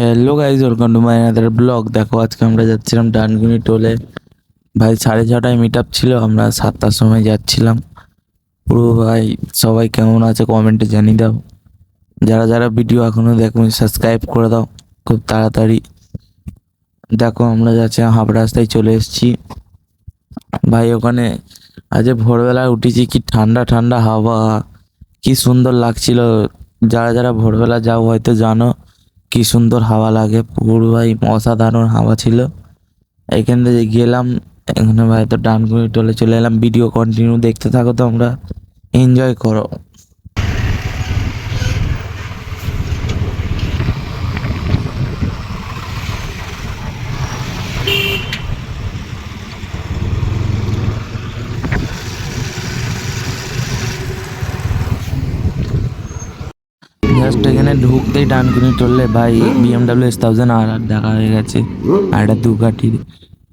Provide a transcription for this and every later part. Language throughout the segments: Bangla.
Hello guys, welcome to my other blog. দেখো আজকে আমরা যাচ্ছিলাম ডানকুনি টোলে। ভাই 6:30টায় মিট আপ ছিল, আমরা 7টার সময় যাচ্ছিলাম। পুরো ভাই সবাই কেমন আছে কমেন্টে জানিয়ে দাও। যারা যারা ভিডিও এখনো দেখো সাবস্ক্রাইব করে দাও খুব তাড়াতাড়ি। দেখো আমরা যাচ্ছি, হাফ রাস্তায় চলে এসেছি ভাই। ওখানে আজ ভোরবেলায় উঠেছি, কি ঠান্ডা ঠান্ডা হাওয়া, কি সুন্দর লাগছিল। যারা যারা ভোরবেলা যাও হয়তো জানো কি সুন্দর হাওয়া লাগে। পুরো ভাই অসাধারণ হাওয়া ছিল। এখান থেকে গেলাম, এখানে ভাই তো ডানকুনি টোলে চলে এলাম। ভিডিও কন্টিনিউ দেখতে থাকো, তোমরা এনজয় করো। জাস্ট এখানে ঢুকতেই ডানকুনি টোলে ভাই BMW S1000 আর দেখা হয়ে গেছে, আর একটা দুঘাটির।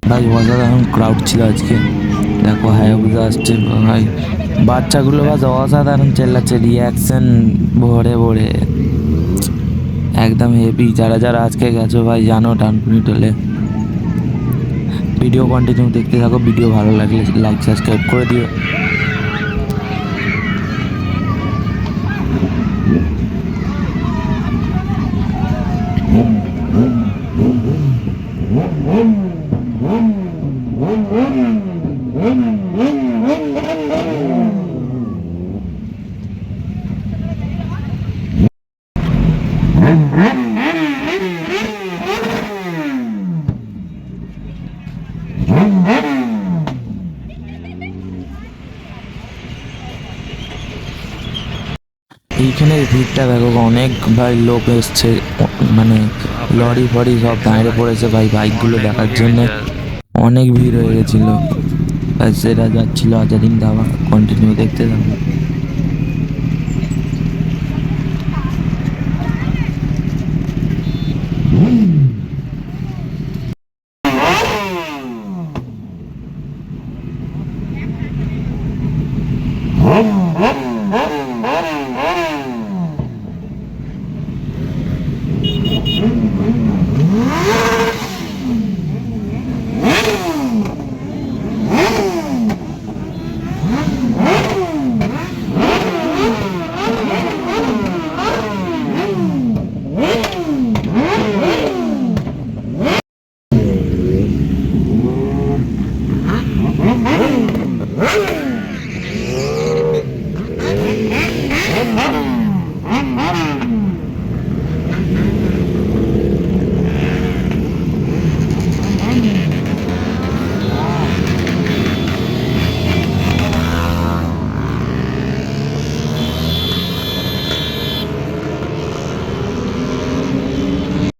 ভাই অসাধারণ ক্রাউড ছিল আজকে। দেখো হায়াবুসা আসছে ভাই, বাচ্চাগুলো বাস অসাধারণ চেল্লাচ্ছে, রিয়াকশন ভরে ভরে একদম হেভি। যারা যারা আজকে গেছো ভাই জানো ডানকুনি টোলে। ভিডিও কন্টিনিউ দেখতে থাকো, ভিডিও ভালো লাগলে লাইক সাবস্ক্রাইব করে দিও। এইখানে ভিড়টা দেখো, অনেক ভাই লোক এসছে, মানে লরি ফরি সব দাঁড়িয়ে পড়েছে ভাই বাইকগুলো দেখার জন্য। অনেক ভিড় হয়ে গেছিলো। সেটা যাচ্ছিল আজাদিন ধাবা, কন্টিনিউ দেখতে থাকো।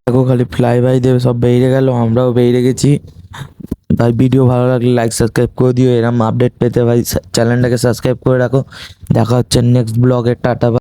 দেখো খালি ফ্লাই বাই দেবে, সব বেরিয়ে গেল, আমরাও বেরিয়ে গেছি ভাই। ভিডিও ভালো লাগলে লাইক সাবস্ক্রাইব করে দিও। এরকম আপডেট পেতে ভাই চ্যানেলটাকে সাবস্ক্রাইব করে রাখো। দেখা হচ্ছে নেক্সট ব্লগে। টাটা।